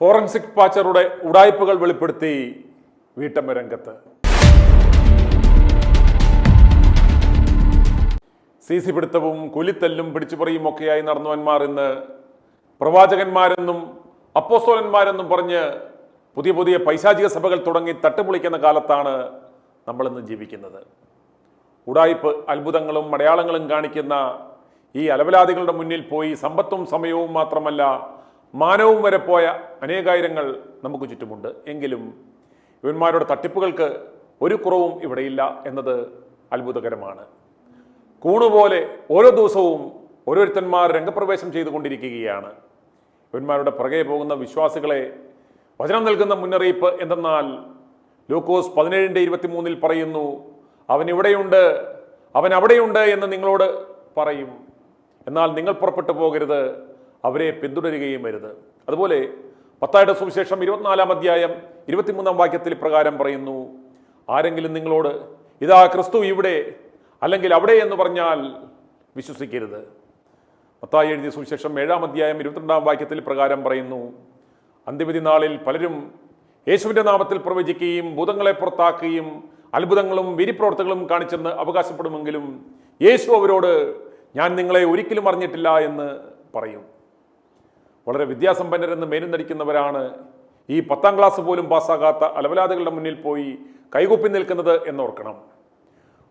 Forensic പാച്ചറുടെ ഉടായ്പകൾ വെളിപ്പെടുത്തി വീട്ടമ്മ രംഗത്ത്. സി പിടുത്തവും കുലിത്തല്ലും പിടിച്ചുപറിയും ഒക്കെയായി നടന്നവന്മാർ ഇന്ന് പ്രവാചകന്മാരെന്നും അപ്പോസ്തലന്മാരെന്നും പറഞ്ഞ് പുതിയ പുതിയ പൈശാചിക സഭകൾ തുടങ്ങി തട്ടുപൊളിക്കുന്ന കാലത്താണ് നമ്മളിന്ന് ജീവിക്കുന്നത്. ഉടായ്പ് അത്ഭുതങ്ങളും അടയാളങ്ങളും കാണിക്കുന്ന ഈ അലവലാദികളുടെ മുന്നിൽ പോയി സമ്പത്തും സമയവും മാത്രമല്ല മാനവും വരെ പോയ അനേകായിരങ്ങൾ നമുക്ക് ചുറ്റുമുണ്ട്. എങ്കിലും ഇവന്മാരുടെ തട്ടിപ്പുകൾക്ക് ഒരു കുറവും ഇവിടെയില്ല എന്നത് അത്ഭുതകരമാണ്. കൂണുപോലെ ഓരോ ദിവസവും ഓരോരുത്തന്മാർ രംഗപ്രവേശം ചെയ്തുകൊണ്ടിരിക്കുകയാണ്. ഇവന്മാരുടെ പുറകെ പോകുന്ന വിശ്വാസികളെ വചനം നൽകുന്ന മുന്നറിയിപ്പ് എന്തെന്നാൽ ലൂക്കോസ് 17:23 പറയുന്നു, അവൻ ഇവിടെയുണ്ട്, അവൻ അവിടെയുണ്ട് എന്ന് നിങ്ങളോട് പറയും, എന്നാൽ നിങ്ങൾ പുറപ്പെട്ടു പോകരുത്, അവരെ പിന്തുടരുകയും വരുത്. അതുപോലെ മത്തായിയുടെ സുവിശേഷം 24-ാം അധ്യായം 23-ാം വാക്യത്തിൽ പ്രകാരം പറയുന്നു, ആരെങ്കിലും നിങ്ങളോട് ഇതാ ക്രിസ്തു ഇവിടെ അല്ലെങ്കിൽ അവിടെ എന്ന് പറഞ്ഞാൽ വിശ്വസിക്കരുത്. മത്തായി എഴുതിയ സുവിശേഷം 7-ാം അധ്യായം 22-ാം വാക്യത്തിൽ പ്രകാരം പറയുന്നു, അന്ത്യവിധി നാളിൽ പലരും യേശുവിൻ്റെ നാമത്തിൽ പ്രവചിക്കുകയും ഭൂതങ്ങളെ പുറത്താക്കുകയും അത്ഭുതങ്ങളും വീര്യപ്രവർത്തനങ്ങളും കാണിച്ചെന്ന് അവകാശപ്പെടുമെങ്കിലും യേശു അവരോട് ഞാൻ നിങ്ങളെ ഒരിക്കലും അറിഞ്ഞിട്ടില്ല എന്ന് പറയും. വളരെ വിദ്യാസമ്പന്നരെന്ന് മേലും നടിക്കുന്നവരാണ് ഈ 10ാം ക്ലാസ് പോലും പാസ്സാകാത്ത അലവലാദികളുടെ മുന്നിൽ പോയി കൈകൂപ്പി നിൽക്കുന്നത് എന്നോർക്കണം.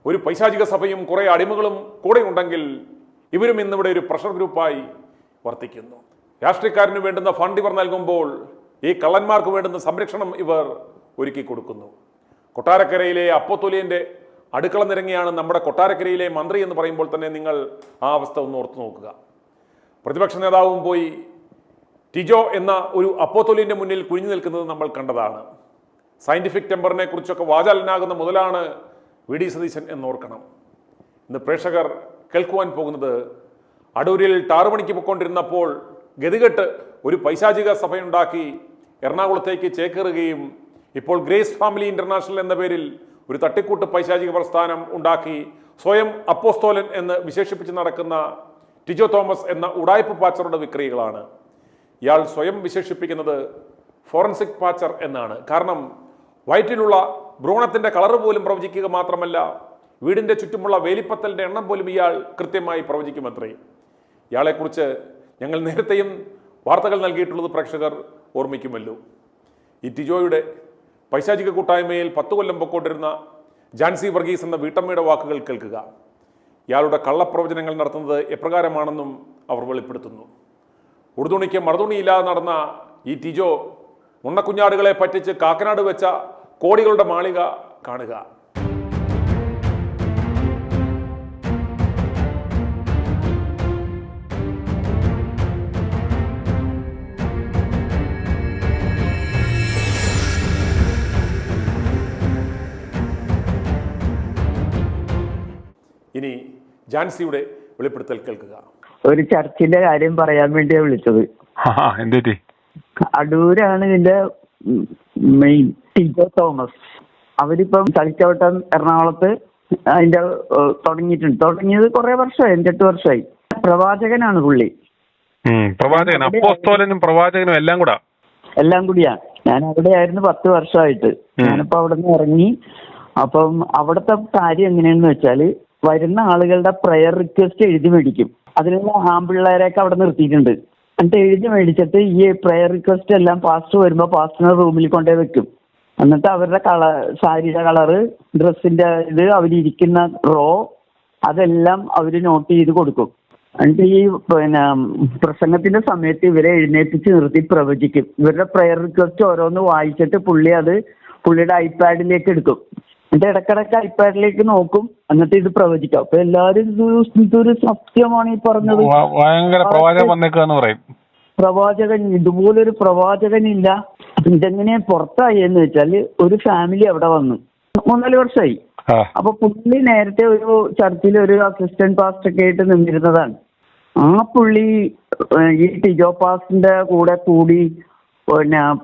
ഒരു പൈശാചിക സഭയും കുറേ അടിമകളും കൂടെ ഉണ്ടെങ്കിൽ ഇവരും ഇന്നിവിടെ ഒരു പ്രഷർ ഗ്രൂപ്പായി വർത്തിക്കുന്നു. രാഷ്ട്രീയക്കാരന് വേണ്ടുന്ന ഫണ്ട് ഇവർ നൽകുമ്പോൾ ഈ കള്ളന്മാർക്ക് വേണ്ടുന്ന സംരക്ഷണം ഇവർ ഒരുക്കി കൊടുക്കുന്നു. കൊട്ടാരക്കരയിലെ അപ്പോസ്തലന്റെ അടുക്കള നിരങ്ങിയാണ് നമ്മുടെ കൊട്ടാരക്കരയിലെ മന്ത്രി എന്ന് പറയുമ്പോൾ തന്നെ നിങ്ങൾ ആ അവസ്ഥ ഒന്ന് ഓർത്തു നോക്കുക. പ്രതിപക്ഷ നേതാവും പോയി ടിജോ എന്ന ഒരു അപ്പോസ്തലന്റെ മുന്നിൽ കുനിഞ്ഞു നിൽക്കുന്നത് നമ്മൾ കണ്ടതാണ്. സയന്റിഫിക് ടെമ്പറിനെ കുറിച്ചൊക്കെ വാചാലനാകുന്ന മുതലാണ് വി.ഡി. സതീശൻ എന്നോർക്കണം. ഇന്ന് പ്രേക്ഷകർ കേൾക്കുവാൻ പോകുന്നത് അടൂരിൽ ടാറുമണിക്ക് പൊയ്ക്കൊണ്ടിരുന്നപ്പോൾ ഗതികെട്ട് ഒരു പൈശാചിക സഭയുണ്ടാക്കി എറണാകുളത്തേക്ക് ചേക്കേറുകയും ഇപ്പോൾ ഗ്രേസ് ഫാമിലി ഇന്റർനാഷണൽ എന്ന പേരിൽ ഒരു തട്ടിക്കൂട്ട് പൈശാചിക പ്രസ്ഥാനം ഉണ്ടാക്കി സ്വയം അപ്പോസ്തോലൻ എന്ന് വിശേഷിപ്പിച്ച് നടക്കുന്ന ടിജോ തോമസ് എന്ന ഉടായ്പ പാച്ചറുടെ വിക്രികളാണ്. ഇയാൾ സ്വയം വിശേഷിപ്പിക്കുന്നത് ഫോറൻസിക് പാച്ചർ എന്നാണ്. കാരണം വയറ്റിലുള്ള ഭ്രൂണത്തിന്റെ കളറ് പോലും പ്രവചിക്കുക മാത്രമല്ല, വീടിന്റെ ചുറ്റുമുള്ള വേലിപ്പത്തലിന്റെ എണ്ണം പോലും ഇയാൾ കൃത്യമായി പ്രവചിക്കുമത്രേ. ഇയാളെക്കുറിച്ച് ഞങ്ങൾ നേരത്തെയും വാർത്തകൾ നൽകിയിട്ടുള്ളത് പ്രേക്ഷകർ ഓർമ്മിക്കുമല്ലോ. ഈ ടിജോയുടെ പൈശാചിക കൂട്ടായ്മയിൽ 10 കൊല്ലം പൊക്കോണ്ടിരുന്ന ജാൻസി വർഗീസ് എന്ന വീട്ടമ്മയുടെ വാക്കുകൾ കേൾക്കുക. ഇയാളുടെ കള്ളപ്രവചനങ്ങൾ നടത്തുന്നത് എപ്രകാരമാണെന്നും അവർ വെളിപ്പെടുത്തുന്നു. ഉടുതുണിക്ക് മറുതുണിയില്ലാതെ നടന്ന ഈ ടിജോ മുണ്ണക്കുഞ്ഞാടുകളെ പറ്റിച്ച് കാക്കനാട് വെച്ച കോടികളുടെ മാളിക കാണുക. ഇനി ജാൻസിയുടെ വെളിപ്പെടുത്തൽ കേൾക്കുക. ഒരു ചർച്ചിന്റെ കാര്യം പറയാൻ വേണ്ടിയാണ് വിളിച്ചത്. അടൂരാണ് ഇതിന്റെ മെയിൻ. ടിജോ തോമസ് അവരിപ്പം കളിച്ചവട്ടം എറണാകുളത്ത് അതിന്റെ തുടങ്ങിയത് കുറെ വർഷമായി, 5-8 വർഷമായി. പ്രവാചകനാണ് പുള്ളി. പ്രവാചകനും എല്ലാം കൂടിയാ. ഞാൻ അവിടെയായിരുന്നു 10 വർഷമായിട്ട്. ഞാനിപ്പോ അവിടെ നിന്ന് ഇറങ്ങി. അപ്പം അവിടുത്തെ കാര്യം എങ്ങനെയാണെന്ന് വെച്ചാല്, വരുന്ന ആളുകളുടെ പ്രയർ റിക്വസ്റ്റ് എഴുതി മേടിക്കും. അതിനുള്ള ആമ്പിള്ളേരെയൊക്കെ അവിടെ നിർത്തിയിട്ടുണ്ട്. എന്നിട്ട് എഴുതി മേടിച്ചിട്ട് ഈ പ്രയർ റിക്വസ്റ്റ് എല്ലാം പാസ്റ്റർ വരുമ്പോൾ പാസ്റ്ററിന്റെ റൂമിൽ കൊണ്ടുപോയി വെക്കും. എന്നിട്ട് അവരുടെ സാരിയുടെ കളറ്, ഡ്രസ്സിന്റെ ഇത്, അവരിയ്ക്കുന്ന റോ, അതെല്ലാം അവർ നോട്ട് ചെയ്ത് കൊടുക്കും. എന്നിട്ട് ഈ പ്രസംഗത്തിന്റെ സമയത്ത് ഇവരെ എഴുന്നേൽപ്പിച്ച് നിർത്തി പ്രവചിക്കും. ഇവരുടെ പ്രയർ റിക്വസ്റ്റ് ഓരോന്ന് വായിച്ചിട്ട് പുള്ളിയുടെ ഐപാഡിലേക്ക് എടുക്കും. എന്നിട്ട് ഇടക്കിടക്ക് ഐപാഡിലേക്ക് നോക്കും. എന്നിട്ട് ഇത് പ്രവചിക്കാം. അപ്പൊ എല്ലാരും ഇതൊരു സത്യമാണ് ഈ പറഞ്ഞത്. പ്രവാചകൻ, ഇതുപോലൊരു പ്രവാചകനില്ല. ഇതെങ്ങനെ പുറത്തായി എന്ന് വെച്ചാല്, ഒരു ഫാമിലി അവിടെ വന്നു 3-4 വർഷമായി. അപ്പൊ പുള്ളി നേരത്തെ ഒരു ചർച്ചിൽ ഒരു അസിസ്റ്റന്റ് പാസ്റ്റർ ഒക്കെ ആയിട്ട് നിന്നിരുന്നതാണ്. ആ പുള്ളി ഈ ടിജോ പാസ്റ്ററിന്റെ കൂടെ കൂടി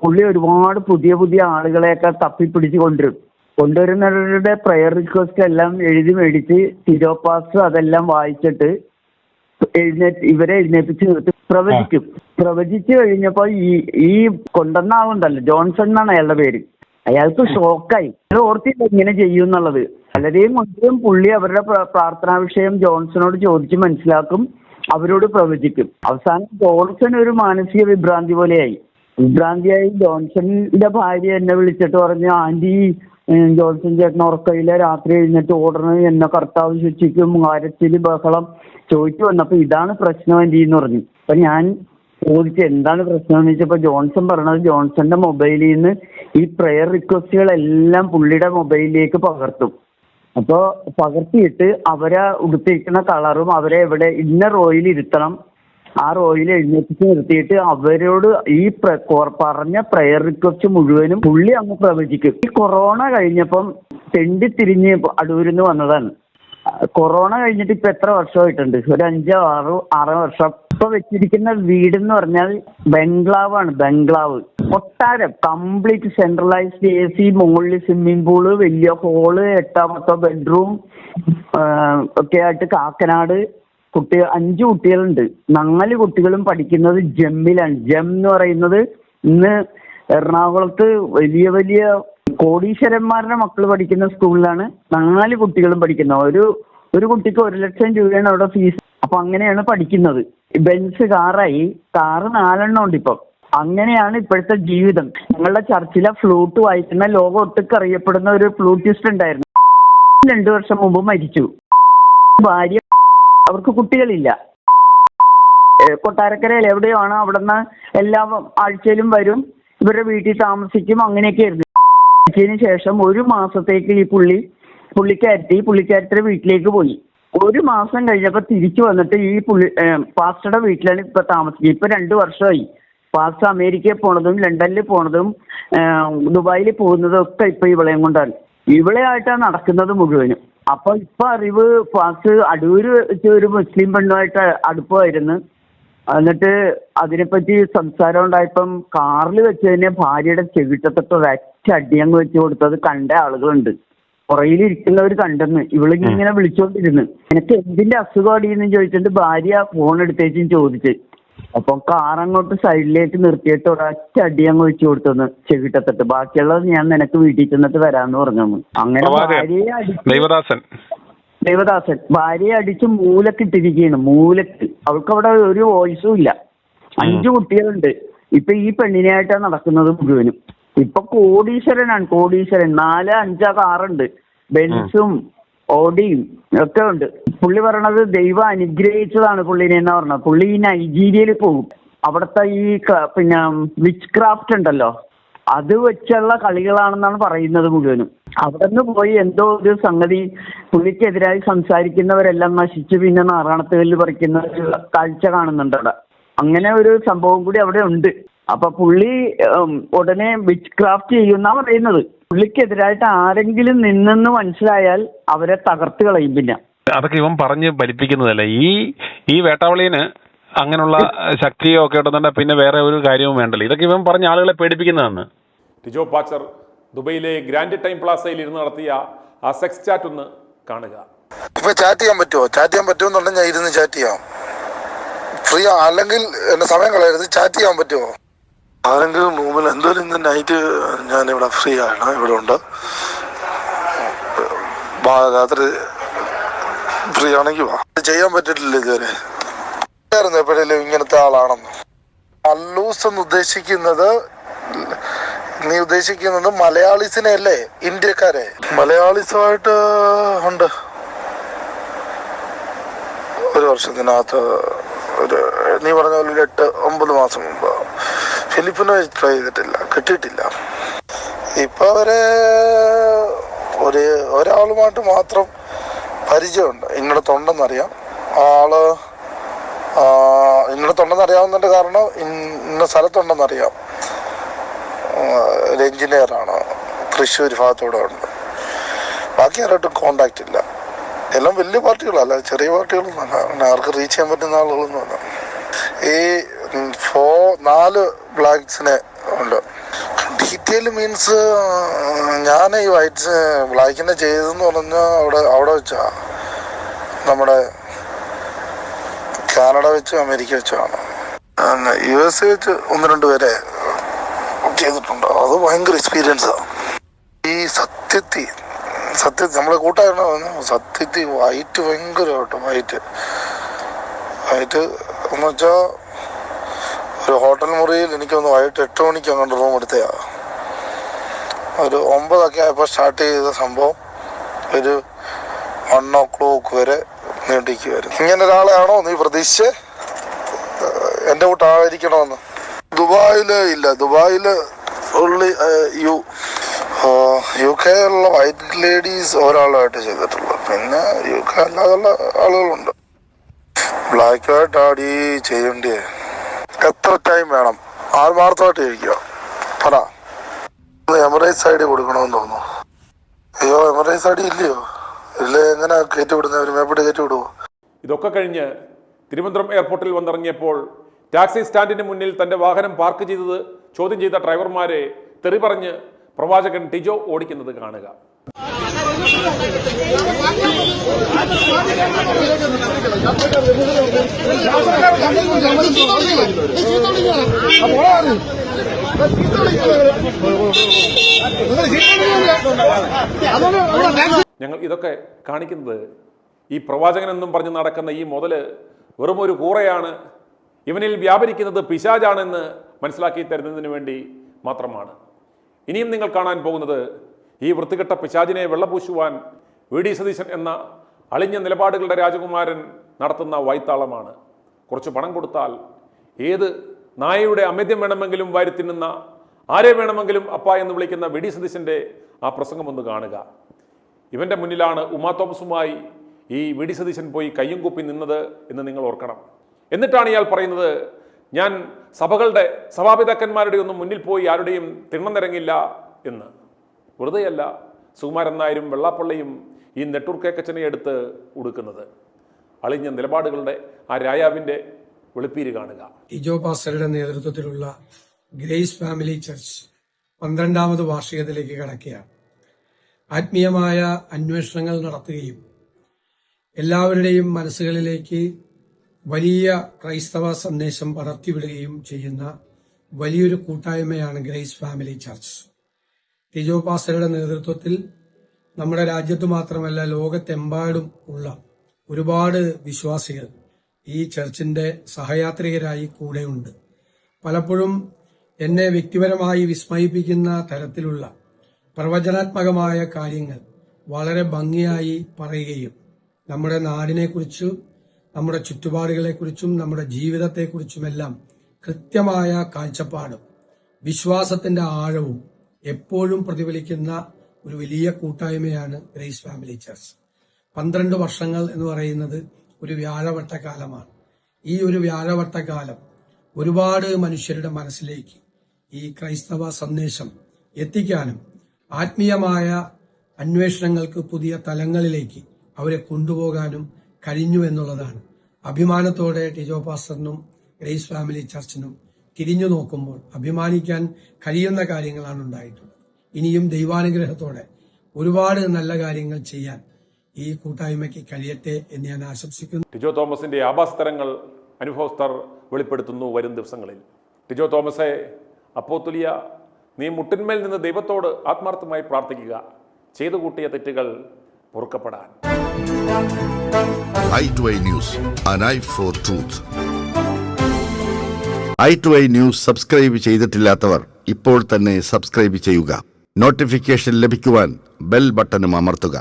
പുള്ളി ഒരുപാട് പുതിയ ആളുകളെയൊക്കെ തപ്പിപ്പിടിച്ച് കൊണ്ടുവരുന്നവരുടെ പ്രയർ റിക്വസ്റ്റ് എല്ലാം എഴുതി മേടിച്ച് ടിജോ പാസ്റ്റർ അതെല്ലാം വായിച്ചിട്ട് ഇവരെ എഴുന്നേൽപ്പിച്ച് നിർത്തി പ്രവചിച്ചു കഴിഞ്ഞപ്പോ ഈ കൊണ്ടുവന്ന ആളുണ്ടല്ലോ, ജോൺസൺ എന്നാണ് അയാളുടെ പേര്. അയാൾക്ക് ഷോക്കായി. അയാൾ ഓർത്തില്ല ഇങ്ങനെ ചെയ്യുമെന്നുള്ളത്. പലരെയും മുൻപും പുള്ളി അവരുടെ പ്രാർത്ഥനാ വിഷയം ജോൺസണോട് ചോദിച്ച് മനസ്സിലാക്കും, അവരോട് പ്രവചിക്കും. അവസാനം ജോൺസൺ ഒരു മാനസിക വിഭ്രാന്തിയായി. ജോൺസണിന്റെ ഭാര്യ എന്നെ വിളിച്ചിട്ട് പറഞ്ഞു, ആന്റി, ജോൺസൺ ചേട്ടൻ ഉറക്കയില്ല, രാത്രി എഴുന്നേറ്റ് ഓടണം, എന്നെ കർത്താവ് ശിക്ഷിക്കും, കരച്ചില് ബഹളം ചോദിച്ചു വന്നപ്പോ ഇതാണ് പ്രശ്നം ആന്റി എന്ന് പറഞ്ഞു. അപ്പൊ ഞാൻ ചോദിച്ചു എന്താണ് പ്രശ്നം എന്ന് ചോദിച്ചപ്പോ ജോൺസൺ പറഞ്ഞത് ജോൺസന്റെ മൊബൈലിൽ നിന്ന് ഈ പ്രെയർ റിക്വസ്റ്റുകളെല്ലാം പുള്ളിയുടെ മൊബൈലിലേക്ക് പകർത്തും. അപ്പോൾ പകർത്തിയിട്ട് അവരെ ഉടുത്തിരിക്കുന്ന കളറും അവരെ എവിടെ ഇന്ന റോയിൽ ഇരുത്തണം, ആ റോയിൽ എഴുന്നേറ്റിച്ച് നിർത്തിയിട്ട് അവരോട് ഈ പറഞ്ഞ പ്രെയർ റിക്വസ്റ്റ് മുഴുവനും പുള്ളി അങ്ങ് പ്രവചിക്കും. ഈ കൊറോണ കഴിഞ്ഞപ്പം തെണ്ടിത്തിരിഞ്ഞ് അടൂരിന്ന് വന്നതാണ്. കൊറോണ കഴിഞ്ഞിട്ട് ഇപ്പൊ എത്ര വർഷമായിട്ടുണ്ട്? ഒരു 5-6 വർഷം. ഇപ്പൊ വെച്ചിരിക്കുന്ന വീടെന്ന് പറഞ്ഞാൽ ബംഗ്ലാവാണ്. കൊട്ടാരം, കംപ്ലീറ്റ് സെൻട്രലൈസ്ഡ് AC, മുകളിൽ സ്വിമ്മിംഗ് പൂള്, വലിയ ഹോള്, 8-10 ബെഡ്റൂം ഒക്കെ ആയിട്ട്. കാക്കനാട് 5 കുട്ടികളുണ്ട്. 4 കുട്ടികളും പഠിക്കുന്നത് ജെമ്മിലാണ്. ജെം എന്ന് പറയുന്നത് ഇന്ന് എറണാകുളത്ത് വലിയ വലിയ കോടീശ്വരന്മാരുടെ മക്കൾ പഠിക്കുന്ന സ്കൂളിലാണ് 4 കുട്ടികളും പഠിക്കുന്നത്. ഒരു കുട്ടിക്ക് 1 ലക്ഷം രൂപയാണ് അവിടെ ഫീസ്. അപ്പൊ അങ്ങനെയാണ് പഠിക്കുന്നത്. ബെൻസ് കാറായി, കാറ് 4 ഉണ്ട് ഇപ്പം. അങ്ങനെയാണ് ഇപ്പോഴത്തെ ജീവിതം. ഞങ്ങളുടെ ചർച്ചിലെ ഫ്ലൂട്ട് വായിക്കുന്ന ലോകം ഒട്ടുക്ക് അറിയപ്പെടുന്ന ഒരു ഫ്ലൂട്ടിസ്റ്റ് ഉണ്ടായിരുന്നു. 2 വർഷം മുമ്പ് മരിച്ചു. ഭാര്യ, അവർക്ക് കുട്ടികളില്ല. കൊട്ടാരക്കരയിൽ എവിടെയോ ആണ്. അവിടുന്ന് എല്ലാ ആഴ്ചയിലും വരും, ഇവരുടെ വീട്ടിൽ താമസിക്കും. അങ്ങനെയൊക്കെ ആയിരുന്നു. ശേഷം 1 മാസത്തേക്ക് ഈ പുള്ളിക്കാരത്തിന്റെ വീട്ടിലേക്ക് പോയി. 1 മാസം കഴിഞ്ഞപ്പോ തിരിച്ചു വന്നിട്ട് ഈ പാസ്റ്ററുടെ വീട്ടിലാണ് ഇപ്പൊ താമസിക്കുക. ഇപ്പൊ 2 വർഷമായി. പാസ്റ്റർ അമേരിക്കയിൽ പോണതും ലണ്ടനിൽ പോണതും ദുബായിൽ പോകുന്നതും ഒക്കെ ഇപ്പൊ ഇവളെയും കൊണ്ടാണ്. ഇവളെയായിട്ടാണ് നടക്കുന്നത് മുഴുവനും. അപ്പൊ ഇപ്പൊ അറിവ് പാസ്റ്റർ അടൂര് വെച്ച് ഒരു മുസ്ലിം പെണ്ണുമായിട്ട് അടുപ്പമായിരുന്നു. എന്നിട്ട് അതിനെപ്പറ്റി സംസാരം ഉണ്ടായപ്പം കാറിൽ വെച്ച് തന്നെ ഭാര്യയുടെ ചെവിട്ടത്തൊക്കെ ഒരൊറ്റ അടിയങ്ങ് വെച്ച് കൊടുത്തത് കണ്ട ആളുകളുണ്ട്. പുറയിലിരിക്കുന്നവർ കണ്ടെന്ന്. ഇവളിങ്ങനെ വിളിച്ചോണ്ടിരുന്നു, എനിക്ക് എന്തിന്റെ അസുഖം അടിയെന്ന് ചോദിച്ചിട്ട് ഭാര്യ ഫോൺ എടുത്തേച്ചും ചോദിച്ച്. അപ്പൊ കാറങ്ങോട്ട് സൈഡിലേക്ക് നിർത്തിയിട്ട് ഒരൊറ്റ അടിയങ്ങ് വെച്ച് കൊടുത്തെന്ന് ചെവിട്ടത്തിട്ട്. ബാക്കിയുള്ളത് ഞാൻ നിനക്ക് വീട്ടിൽ ചെന്നിട്ട് വരാന്ന് പറഞ്ഞു. അങ്ങനെ ദേവദാസൻ ഭാര്യയെ അടിച്ച് മൂലക്കിട്ടിരിക്കുകയാണ്. അവൾക്ക് അവിടെ ഒരു വോയിസും ഇല്ല. 5 കുട്ടികളുണ്ട്. ഇപ്പൊ ഈ പെണ്ണിനെയായിട്ടാണ് നടക്കുന്നത് മുഴുവനും. ഇപ്പൊ കോടീശ്വരനാണ്. 4-5 കാറുണ്ട്, ബെൻസും ഓഡിയും ഒക്കെ ഉണ്ട്. പുള്ളി പറയണത് ദൈവം അനുഗ്രഹിച്ചതാണ് പുള്ളിനെ എന്നാ പറഞ്ഞത്. പുള്ളി ഈ നൈജീരിയയിൽ പോകും. അവിടുത്തെ ഈ വിച്ച് ക്രാഫ്റ്റ് ഉണ്ടല്ലോ, അത് വെച്ചുള്ള കളികളാണെന്നാണ് പറയുന്നത് മുഴുവനും. അവിടെ നിന്ന് പോയി എന്തോ ഒരു സംഗതി പുള്ളിക്കെതിരായി സംസാരിക്കുന്നവരെല്ലാം നശിച്ച് പിന്നെ നാറാണത്തുകല്ല് പറിക്കുന്ന ഒരു കാഴ്ച കാണുന്നുണ്ട് അവിടെ. അങ്ങനെ ഒരു സംഭവം കൂടി അവിടെ ഉണ്ട്. അപ്പൊ പുള്ളി ഉടനെ വിച്ച് ക്രാഫ്റ്റ് ചെയ്യുന്ന പറയുന്നത്. പുള്ളിക്കെതിരായിട്ട് ആരെങ്കിലും നിന്നെന്ന് മനസ്സിലായാൽ അവരെ തകർത്ത് കളയും. പിന്നെ അതൊക്കെ ഇവൻ പറഞ്ഞ് ഫലിപ്പിക്കുന്നതല്ല. ഈ വേട്ടാവളിന് അങ്ങനെയുള്ള ശക്തിയോ ഒക്കെ ഉണ്ടെന്നുണ്ടെ പിന്നെ വേറെ ഒരു കാര്യവും വേണ്ടല്ലോ. ഇതൊക്കെ ഇവൻ പറഞ്ഞ ആളുകളെ പേടിപ്പിക്കുന്നതാണ്. ടിജോ പാച്ചർ ദുബൈയിലെ ഗ്രാൻഡ് ടൈം പ്ലാസയിൽ ഇരുന്ന് നടത്തിയ ആ സെക്സ് ചാറ്റ് ഒന്ന് കാണുക. ഇപ്പൊ ചാറ്റ് ചെയ്യാൻ പറ്റുമെന്നുണ്ടെങ്കിൽ ഞാൻ ഇരുന്ന് ചാറ്റ് ചെയ്യാം. ഫ്രീ അല്ലെങ്കിൽ എന്റെ സമയം കളയരുത്. ചാറ്റ് ചെയ്യാൻ പറ്റുമോ? ആരെങ്കിലും റൂമിൽ എന്തായാലും ഇന്ന് നൈറ്റ് ഞാൻ ഇവിടെ ഫ്രീ ആണ്, ഇവിടെ ഉണ്ട്. രാത്രി ഫ്രീ ആണെങ്കിൽ വാ. ചെയ്യാൻ പറ്റിട്ടില്ല ഇതുവരെ. എപ്പോഴേലും ഇങ്ങനത്തെ ആളാണെന്ന്. അല്ലൂസ് എന്ന് നീ ഉദ്ദേശിക്കുന്നത് മലയാളീസിനെ അല്ലേ? ഇന്ത്യക്കാരെ മലയാളീസുമായിട്ട് ഉണ്ട്. 1 വർഷത്തിനകത്ത് നീ പറഞ്ഞ പോലെ 8-9 മാസം മുമ്പ്. ഫിലിപ്പിനെ ട്രൈ ചെയ്തിട്ടില്ല, കിട്ടിയിട്ടില്ല. ഇപ്പൊ ഒരാളുമായിട്ട് മാത്രം പരിചയമുണ്ട്. ഇന്നടത്തുണ്ടെന്നറിയാം. ആള് ഇന്നടത്തുണ്ടെന്നറിയാവുന്നതിന്റെ കാരണം ഇന്ന സ്ഥലത്തുണ്ടെന്നറിയാം. ഒരു എഞ്ചിനീയറാണ്, തൃശ്ശൂർ ഭാഗത്തൂടെ ഉണ്ട്. ബാക്കി ആരായിട്ടും കോണ്ടാക്ട് ഇല്ല. എല്ലാം വലിയ പാർട്ടികളല്ല, ചെറിയ പാർട്ടികളൊന്നും ആർക്ക് റീച്ച് ചെയ്യാൻ പറ്റുന്ന ആളുകളൊന്നുമല്ല. ഈ 4 ബ്ലാക്സിനെ ഉണ്ട്. ഡീറ്റെയിൽ മീൻസ് ഞാൻ ഈ ബ്ലാക്കിനെ ചെയ്തതെന്ന് പറഞ്ഞാൽ അവിടെ വെച്ചാ നമ്മുടെ കാനഡ വെച്ചും അമേരിക്ക വെച്ചുമാണ്. USA വെച്ച് 1-2 പേരെ ചെയ്തിട്ടുണ്ട്. അത് ഭയങ്കര എക്സ്പീരിയൻസാണ്. ഈ സത്യത്തിൽ നമ്മളെ കൂട്ടായിരുന്നു സത്യത്തിൽ വൈറ്റ് ഭയങ്കരമായിട്ട് വൈറ്റ് എന്ന് വെച്ചാൽ ഒരു ഹോട്ടൽ മുറിയിൽ എനിക്കൊന്ന് വൈകിട്ട് 8 മണിക്ക് അങ്ങോട്ട് റൂം എടുത്തയാ. ഒരു 9 ആയപ്പോൾ സ്റ്റാർട്ട് ചെയ്ത സംഭവം ഒരു 1 o'clock വരെ നീട്ടിക്കുമായിരുന്നു. ഇങ്ങനെ ഒരാളെയാണോ നീ പ്രതീക്ഷിച്ച് എൻ്റെ കൂട്ടായിരിക്കണമെന്ന്? ദുബായില് ഉള്ളി UK ഉള്ള വൈറ്റ് ലേഡീസ് ഒരാളായിട്ട് ചെയ്തിട്ടുള്ളൂ. പിന്നെ UK അല്ലാതുള്ള ആളുകളുണ്ട്. ബ്ലാക്ക് ആയിട്ട് ആടി ചെയ്യേണ്ടേ എത്ര ടൈം വേണം? ആത്മാർത്ഥമായിട്ട് ഇരിക്കുക. പറ, എമറേറ്റ്സ് ഐഡി കൊടുക്കണമെന്ന് തോന്നുന്നു. അയ്യോ, എമറേറ്റ്സ് ഐഡി ഇല്ലയോ? ഇല്ലേ, എങ്ങനെ കയറ്റി വിടുന്നത്? ഒരു മേപ്പിട്ട് കയറ്റി വിടുവോ? ഇതൊക്കെ കഴിഞ്ഞ് തിരുവനന്തപുരം എയർപോർട്ടിൽ വന്നിറങ്ങിയപ്പോൾ ടാക്സി സ്റ്റാൻഡിന് മുന്നിൽ തന്റെ വാഹനം പാർക്ക് ചെയ്തത് ചോദ്യം ചെയ്ത ഡ്രൈവർമാരെ തെറി പറഞ്ഞ് പ്രവാചകൻ ടിജോ ഓടിക്കുന്നത് കാണുക. ഞങ്ങൾ ഇതൊക്കെ കാണിക്കുന്നത് ഈ പ്രവാചകൻ എന്നും പറഞ്ഞ് നടക്കുന്ന ഈ മുതല് വെറും ഒരു കൂറയാണ്, ഇവനിൽ വ്യാപരിക്കുന്നത് പിശാചാണെന്ന് മനസ്സിലാക്കി തരുന്നതിന് വേണ്ടി മാത്രമാണ്. ഇനിയും നിങ്ങൾ കാണാൻ പോകുന്നത് ഈ വൃത്തികെട്ട പിശാചിനെ വെള്ളപൂശുവാൻ VD സതീശൻ എന്ന അളിഞ്ഞ നിലപാടുകളുടെ രാജകുമാരൻ നടത്തുന്ന വൈത്താളമാണ്. കുറച്ച് പണം കൊടുത്താൽ ഏത് നായയുടെ അമേദ്യം വേണമെങ്കിലും വാരിത്തിന്നുന്ന, ആരെ വേണമെങ്കിലും അപ്പ എന്ന് വിളിക്കുന്ന VD സതീശൻ്റെ ആ പ്രസംഗം ഒന്ന് കാണുക. ഇവൻ്റെ മുന്നിലാണ് ഉമാ തോമസുമായി ഈ VD സതീശൻ പോയി കയ്യും കൂപ്പി നിന്നത് എന്ന് നിങ്ങൾ ഓർക്കണം. എന്നിട്ടാണ് ഇയാൾ പറയുന്നത് ഞാൻ സഭാപിതാക്കന്മാരുടെ ഒന്നും മുന്നിൽ പോയി ആരുടെയും തിണ്ണം നിരങ്ങില്ല എന്ന്. വെറുതെയല്ല സുകുമാരൻ നായരും വെള്ളാപ്പള്ളിയും ഈ നെട്ടൂർ കേക്കച്ചനെ എടുത്ത് ഉടുക്കുന്നത്. അളിഞ്ഞ നിലപാടുകളുടെ ആ രായാവിൻ്റെ വെളുപ്പീര് കാണുക. ടിജോ പാസ്റ്ററുടെ നേതൃത്വത്തിലുള്ള ഗ്രേസ് ഫാമിലി ചർച്ച് 12ാമത് വാർഷികത്തിലേക്ക് കടക്കുകയാണ്. ആത്മീയമായ അന്വേഷണങ്ങൾ നടത്തുകയും എല്ലാവരുടെയും മനസ്സുകളിലേക്ക് വലിയ ക്രൈസ്തവ സന്ദേശം പടർത്തിവിടുകയും ചെയ്യുന്ന വലിയൊരു കൂട്ടായ്മയാണ് ഗ്രേസ് ഫാമിലി ചർച്ച്. ടിജോ പാസ്റ്ററുടെ നേതൃത്വത്തിൽ നമ്മുടെ രാജ്യത്ത് മാത്രമല്ല ലോകത്തെമ്പാടും ഉള്ള ഒരുപാട് വിശ്വാസികൾ ഈ ചർച്ചിന്റെ സഹയാത്രികരായി കൂടെയുണ്ട്. പലപ്പോഴും എന്നെ വ്യക്തിപരമായി വിസ്മയിപ്പിക്കുന്ന തരത്തിലുള്ള പ്രവചനാത്മകമായ കാര്യങ്ങൾ വളരെ ഭംഗിയായി പറയുകയും നമ്മുടെ നാടിനെക്കുറിച്ചും നമ്മുടെ ചുറ്റുപാടുകളെക്കുറിച്ചും നമ്മുടെ ജീവിതത്തെക്കുറിച്ചുമെല്ലാം കൃത്യമായ കാഴ്ചപ്പാടും വിശ്വാസത്തിന്റെ ആഴവും എപ്പോഴും പ്രതിഫലിക്കുന്ന ഒരു വലിയ കൂട്ടായ്മയാണ് ഗ്രേസ് ഫാമിലി ചർച്ച്. 12 വർഷങ്ങൾ എന്ന് പറയുന്നത് ഒരു വ്യാഴവട്ടക്കാലമാണ്. ഈ ഒരു വ്യാഴവട്ടക്കാലം ഒരുപാട് മനുഷ്യരുടെ മനസ്സിലേക്ക് ഈ ക്രൈസ്തവ സന്ദേശം എത്തിക്കാനും ആത്മീയമായ അന്വേഷണങ്ങൾക്ക് പുതിയ തലങ്ങളിലേക്ക് അവരെ കൊണ്ടുപോകാനും കഴിഞ്ഞു എന്നുള്ളതാണ് അഭിമാനത്തോടെ ടിജോ പാസ്റ്ററിനും ഗ്രേസ് ഫാമിലി ചർച്ചിനും തിരിഞ്ഞു നോക്കുമ്പോൾ അഭിമാനിക്കാൻ കഴിയുന്ന കാര്യങ്ങളാണ് ഉണ്ടായിട്ടുള്ളത്. ഇനിയും ദൈവാനുഗ്രഹത്തോടെ ഒരുപാട് നല്ല കാര്യങ്ങൾ ചെയ്യാൻ ഈ കൂട്ടായ്മയ്ക്ക് കഴിയട്ടെ എന്ന് ഞാൻ ആശംസിക്കുന്നു. ടിജോ തോമസിന്റെ ആഭാസതരങ്ങൾ അനുഭവസ്ഥർ വെളിപ്പെടുത്തുന്നു വരും ദിവസങ്ങളിൽ. ടിജോ തോമസെ, അപ്പോത്തുലിയ, നീ മുട്ടിന്മേൽ നിന്ന് ദൈവത്തോട് ആത്മാർത്ഥമായി പ്രാർത്ഥിക്കുക, ചെയ്തു കൂട്ടിയ തെറ്റുകൾ പൊറുക്കപ്പെടാൻ. i2i News, an eye for truth. i2i News subscribe ചെയ്തിട്ടില്ലാത്തവർ ഇപ്പോൾ തന്നെ സബ്സ്ക്രൈബ് ചെയ്യുക. നോട്ടിഫിക്കേഷൻ ലഭിക്കുവാൻ ബെൽ ബട്ടണും അമർത്തുക.